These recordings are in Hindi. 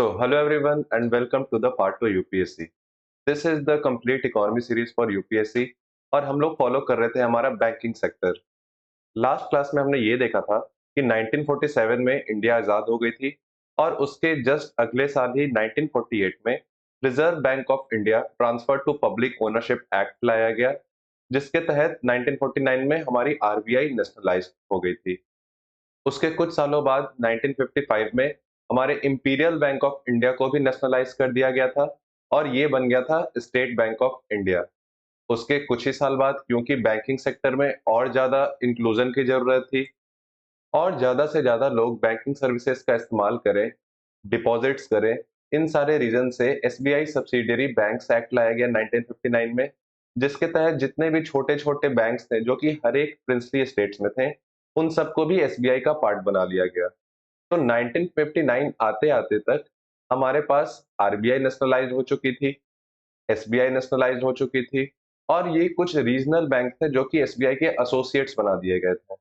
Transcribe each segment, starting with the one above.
So, hello everyone and welcome to the part 2 UPSC. This is the complete economy series for UPSC और हम लोग फॉलो कर रहे थे हमारा बैंकिंग सेक्टर। लास्ट क्लास में हमने ये देखा था कि 1947 में इंडिया आजाद हो गई थी और उसके जस्ट अगले साल ही 1948 में reserve bank of India transfer to public ownership act लाया गया, जिसके तहत 1949 में हमारी आरबीआई नेशनलाइज हो गई थी। उसके कुछ सालों बाद 1955 में हमारे इंपीरियल बैंक ऑफ इंडिया को भी नेशनलाइज कर दिया गया था और ये बन गया था स्टेट बैंक ऑफ इंडिया। उसके कुछ ही साल बाद क्योंकि बैंकिंग सेक्टर में और ज्यादा इंक्लूजन की जरूरत थी और ज्यादा से ज्यादा लोग बैंकिंग सर्विसेज का इस्तेमाल करें, डिपॉजिट्स करें, इन सारे रीजन से एसबीआई सब्सिडियरी बैंक्स एक्ट लाया गया 1959 में, जिसके तहत जितने भी छोटे छोटे बैंक्स थे जो कि हर एक प्रिंसली स्टेट्स में थे, उन सबको भी एसबीआई का पार्ट बना लिया गया। तो 1959 आते-आते तक हमारे पास आरबीआई नेशनलाइज हो चुकी थी, एसबीआई नेशनलाइज हो चुकी थी और ये कुछ रीजनल बैंक थे जो कि एसबीआई के एसोसिएट्स बना दिए गए थे।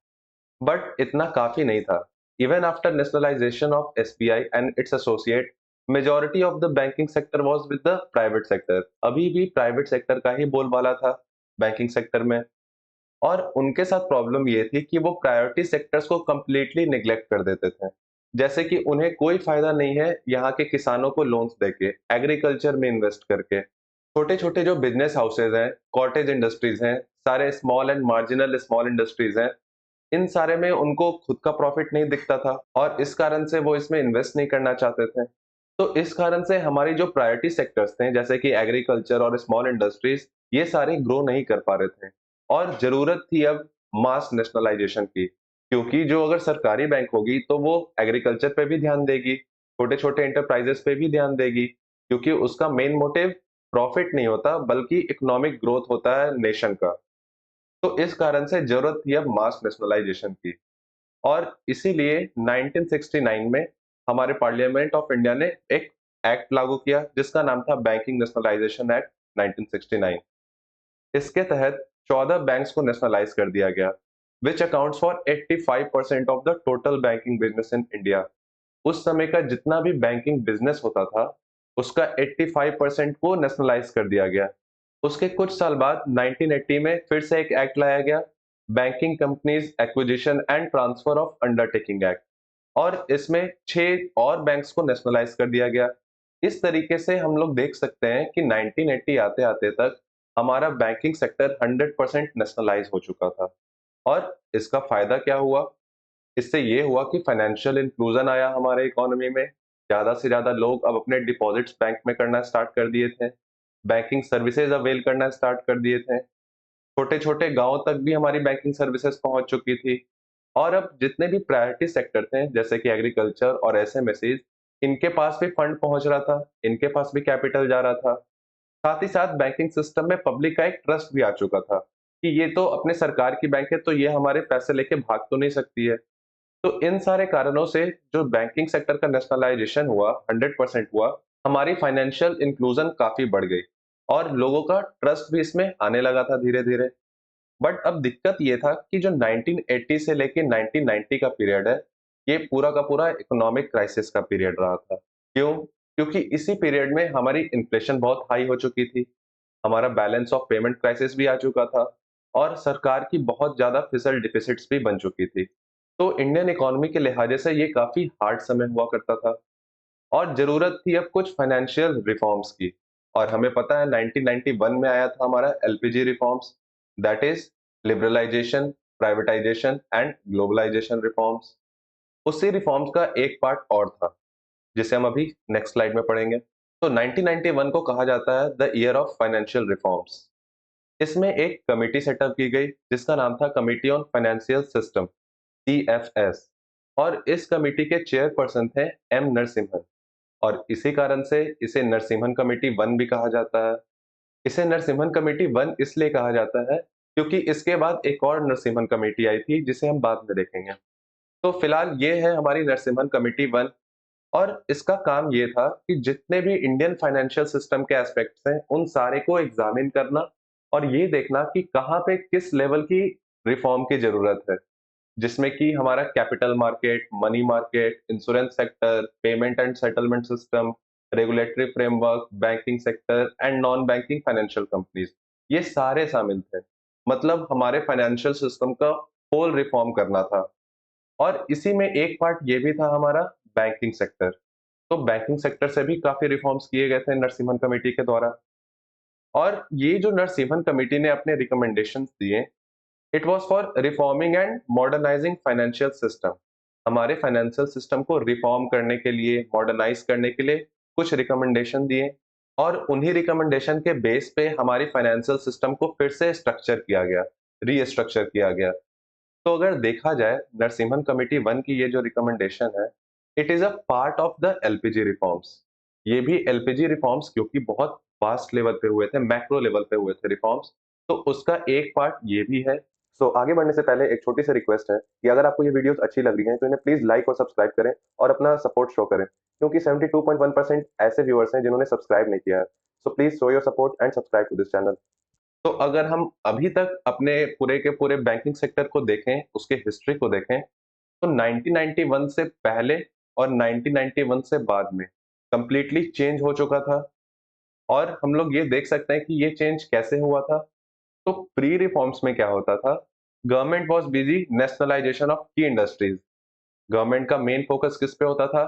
बट इतना काफी नहीं था। Even after nationalisation of SBI and it's associate, majority of the banking sector was with the private sector. अभी भी प्राइवेट सेक्टर का ही बोलबाला था बैंकिंग सेक्टर में। और उनके साथ प्रॉब्लम ये थी कि वो प्रायोरिटी सेक्टर्स को कंप्लीटली निग्लेक्ट कर देते थे। जैसे कि उन्हें कोई फायदा नहीं है यहाँ के किसानों को लोन्स देके, एग्रीकल्चर में इन्वेस्ट करके। छोटे-छोटे जो बिजनेस हाउसेज हैं, कॉटेज इंडस्ट्रीज हैं, सारे small and marginal small industries हैं, इन सारे में उनको खुद का प्रॉफिट नहीं दिखता था और इस कारण से वो इसमें इन्वेस्ट नहीं करना चाहते थे। तो इस कारण से हमारी जो प्रायोरिटी सेक्टर्स थे जैसे कि एग्रीकल्चर और स्मॉल इंडस्ट्रीज, ये सारे ग्रो नहीं कर पा रहे थे और जरूरत थी अब मास नेशनलाइजेशन की, क्योंकि जो अगर सरकारी बैंक होगी तो वो एग्रीकल्चर पे भी ध्यान देगी, छोटे छोटे एंटरप्राइजेस पे भी ध्यान देगी, क्योंकि उसका मेन मोटिव प्रॉफिट नहीं होता बल्कि इकोनॉमिक ग्रोथ होता है नेशन का। तो इस कारण से जरूरत थी अब मास नेशनलाइजेशन की और इसीलिए 1969 में हमारे पार्लियामेंट ऑफ इंडिया ने एक एक्ट लागू किया जिसका नाम था बैंकिंग नेशनलाइजेशन एक्ट 1969। इसके तहत 14 बैंक्स को नेशनलाइज कर दिया गया, which accounts for 85% of the total banking business in India. उस समय का जितना भी बैंकिंग बिजनेस होता था उसका 85% को नेशनलाइज कर दिया गया। उसके कुछ साल बाद 1980 में फिर से एक एक्ट लाया गया, banking companies acquisition and transfer of undertaking act, और इसमें 6 और बैंक्स को नेशनलाइज कर दिया गया। इस तरीके से हम लोग देख सकते हैं कि 1980 आते आते तक हमारा बैंकिंग सेक्टर 100% नेशनलाइज हो चुका था। और इसका फायदा क्या हुआ? इससे ये हुआ कि फाइनेंशियल इंक्लूजन आया हमारे इकोनॉमी में। ज्यादा से ज्यादा लोग अब अपने डिपॉजिट्स बैंक में करना स्टार्ट कर दिए थे, बैंकिंग सर्विसेज अवेल करना स्टार्ट कर दिए थे, छोटे छोटे गांव तक भी हमारी बैंकिंग सर्विसेज पहुंच चुकी थी। और अब जितने भी प्रायोरिटी सेक्टर थे जैसे कि एग्रीकल्चर और एसएमएसईज, इनके पास भी फंड पहुंच रहा था, इनके पास भी कैपिटल जा रहा था। साथ ही साथ बैंकिंग सिस्टम में पब्लिक का एक ट्रस्ट भी आ चुका था कि ये तो अपने सरकार की बैंक है, तो ये हमारे पैसे लेके भाग तो नहीं सकती है। तो इन सारे कारणों से जो बैंकिंग सेक्टर का नेशनलाइजेशन हुआ, 100% हुआ, हमारी फाइनेंशियल इंक्लूजन काफी बढ़ गई और लोगों का ट्रस्ट भी इसमें आने लगा था धीरे धीरे। बट अब दिक्कत ये था कि जो 1980 से लेके 1990 का पीरियड है, ये पूरा का पूरा इकोनॉमिक क्राइसिस का पीरियड रहा था। क्यों? क्योंकि इसी पीरियड में हमारी इन्फ्लेशन बहुत हाई हो चुकी थी, हमारा बैलेंस ऑफ पेमेंट क्राइसिस भी आ चुका था और सरकार की बहुत ज्यादा फिसल डिफिसिट्स भी बन चुकी थी। तो इंडियन इकोनॉमी के लिहाजे से ये काफी हार्ड समय हुआ करता था और जरूरत थी अब कुछ फाइनेंशियल रिफॉर्म्स की। और हमें पता है 1991 में आया था हमारा LPG reforms, that is liberalisation, privatisation and globalisation reforms. उसी रिफॉर्म्स का एक पार्ट और था जिसे हम अभी नेक्स्ट स्लाइड में पढ़ेंगे। तो 1991 को कहा जाता है the year of financial reforms. इसमें एक कमेटी सेटअप की गई जिसका नाम था committee on financial system, TFS, और इस कमेटी के चेयरपर्सन थे एम नरसिम्हन। और इसी कारण से इसे नरसिम्हन कमेटी वन भी कहा जाता है। इसे नरसिम्हन कमेटी वन इसलिए कहा जाता है क्योंकि इसके बाद एक और नरसिम्हन कमेटी आई थी जिसे हम बाद में देखेंगे। तो फिलहाल ये है हमारी नरसिम्हन कमेटी वन और इसका काम ये था कि जितने भी इंडियन फाइनेंशियल सिस्टम के एस्पेक्ट्स हैं उन सारे को एग्जामिन करना और ये देखना कि कहाँ पे किस लेवल की रिफॉर्म की जरूरत है। जिसमें कि हमारा capital market, money market, insurance sector, payment and settlement system, regulatory framework, banking sector and non banking financial companies, ये सारे शामिल थे। मतलब हमारे फाइनेंशियल सिस्टम का होल रिफॉर्म करना था। और इसी में एक पार्ट ये भी था हमारा बैंकिंग सेक्टर। तो बैंकिंग सेक्टर से भी काफी रिफॉर्म्स किए गए थे नरसिम्हन कमेटी के द्वारा। और ये जो नरसिम्हन कमेटी ने अपने रिकमेंडेशंस दिए, it was for reforming and modernising financial system. हमारे फाइनेंशियल सिस्टम को रिफॉर्म करने के लिए, मॉडर्नाइज करने के लिए कुछ रिकमेंडेशन दिए। और उन्हीं रिकमेंडेशन के बेस पे हमारी फाइनेंशियल सिस्टम को फिर से स्ट्रक्चर किया गया, रीस्ट्रक्चर किया गया। तो अगर देखा जाए नरसिम्हन कमेटी वन की ये जो रिकमेंडेशन है, it is a part of the LPG reforms. ये भी एलपीजी रिफॉर्म्स क्योंकि बहुत वास्ट लेवल पे हुए थे, मैक्रो लेवल पे हुए थे रिफॉर्म्स, तो उसका एक पार्ट ये भी है। आगे बढ़ने से पहले एक छोटी सी रिक्वेस्ट है कि अगर आपको ये वीडियोस अच्छी लग रही हैं तो इन्हें प्लीज लाइक और सब्सक्राइब करें और अपना सपोर्ट शो करें, क्योंकि 72.1% ऐसे व्यूअर्स हैं जिन्होंने सब्सक्राइब नहीं किया है। So please show your support and subscribe to this channel. तो अगर हम अभी तक अपने पूरे के पूरे बैंकिंग सेक्टर को देखें, उसके हिस्ट्री को देखें, तो 1991 से पहले और 1991 से बाद में कंप्लीटली चेंज हो चुका था। और हम लोग ये देख सकते हैं कि ये चेंज कैसे हुआ था। तो प्री रिफॉर्म्स में क्या होता था, government was busy nationalisation of की इंडस्ट्रीज। गवर्नमेंट का मेन फोकस किस पे होता था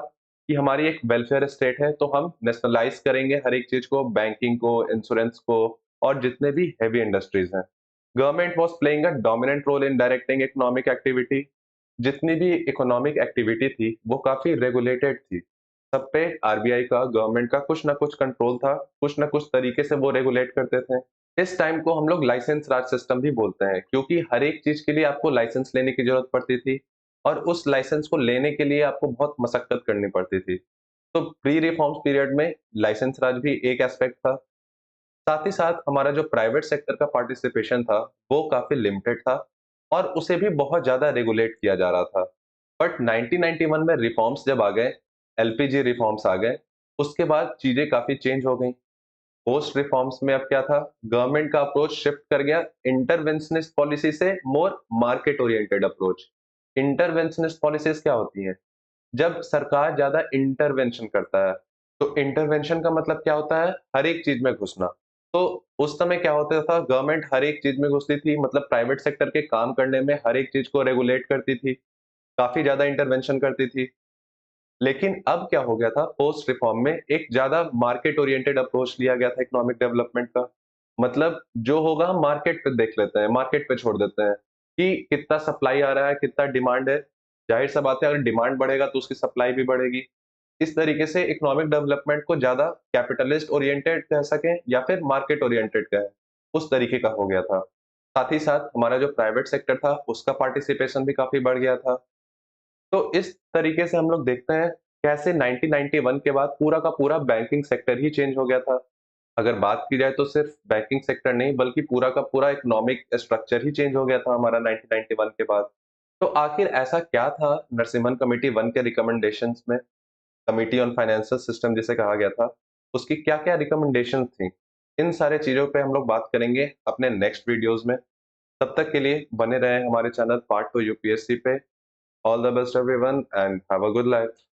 कि हमारी एक वेलफेयर स्टेट है, तो हम नेशनलाइज करेंगे हर एक चीज को, बैंकिंग को, इंश्योरेंस को, और जितने भी हैवी इंडस्ट्रीज हैं। Government was playing a dominant role in directing economic activity. जितनी भी इकोनॉमिक एक्टिविटी थी वो काफी रेगुलेटेड थी। सब पे आरबीआई का, गवर्नमेंट का कुछ ना कुछ कंट्रोल था, कुछ ना कुछ तरीके से वो रेगुलेट करते थे। इस टाइम को हम लोग लाइसेंस राज सिस्टम भी बोलते हैं, क्योंकि हर एक चीज के लिए आपको लाइसेंस लेने की जरूरत पड़ती थी। और उस लाइसेंस को लेने के लिए आपको बहुत मशक्कत करनी पड़ती थी। तो प्री रिफॉर्म्स पीरियड में लाइसेंस राज भी एक एस्पेक्ट था। साथ ही साथ हमारा जो प्राइवेट सेक्टर का पार्टिसिपेशन था, वो काफी लिमिटेड था और उसे भी बहुत ज्यादा रेगुलेट किया जा रहा था। बट 1991 में रिफॉर्म्स जब आ गए, एलपीजी रिफॉर्म्स आ गए, उसके बाद चीजें काफी चेंज हो गई। पोस्ट रिफॉर्म्स में अब क्या था, गवर्नमेंट का अप्रोच शिफ्ट कर गया इंटरवेंशनिस्ट पॉलिसी से more market oriented approach. Interventionist policies क्या होती हैं? जब सरकार ज्यादा इंटरवेंशन करता है, तो इंटरवेंशन का मतलब क्या होता है, हर एक चीज में घुसना। तो उस समय क्या होता था, गवर्नमेंट हर एक चीज में घुसती थी, मतलब प्राइवेट सेक्टर के काम करने में हर एक चीज को रेगुलेट करती थी, काफी ज्यादा इंटरवेंशन करती थी। लेकिन अब क्या हो गया था, पोस्ट रिफॉर्म में एक ज्यादा मार्केट ओरिएंटेड अप्रोच लिया गया था इकोनॉमिक डेवलपमेंट का। मतलब जो होगा हम मार्केट पे देख लेते हैं, मार्केट पे छोड़ देते हैं कि कितना सप्लाई आ रहा है, कितना डिमांड है। जाहिर सा बात है, अगर डिमांड बढ़ेगा तो उसकी सप्लाई भी बढ़ेगी। इस तरीके से इकोनॉमिक डेवलपमेंट को ज्यादा कैपिटलिस्ट ओरिएंटेड कह सकें या फिर मार्केट ओरिएंटेड कहें, उस तरीके का हो गया था। साथ ही साथ हमारा जो प्राइवेट सेक्टर था, उसका पार्टिसिपेशन भी काफी बढ़ गया था। तो इस तरीके से हम लोग देखते हैं कैसे 1991 के बाद पूरा का पूरा बैंकिंग सेक्टर ही चेंज हो गया था। अगर बात की जाए तो सिर्फ बैंकिंग सेक्टर नहीं, बल्कि पूरा का पूरा इकोनॉमिक स्ट्रक्चर ही चेंज हो गया था हमारा 1991 के बाद। तो आखिर ऐसा क्या था नरसिम्हन कमेटी वन के रिकमेंडेशंस में, कमिटी ऑन फाइनेंशियल सिस्टम जिसे कहा गया था, उसकी क्या-क्या रिकमेंडेशन थी? इन सारे चीजों पे हम लोग बात करेंगे अपने नेक्स्ट वीडियोस में। तब तक के लिए बने रहें हमारे चैनल पार्ट 2 यूपीएससी पे। All the best everyone and have a good life.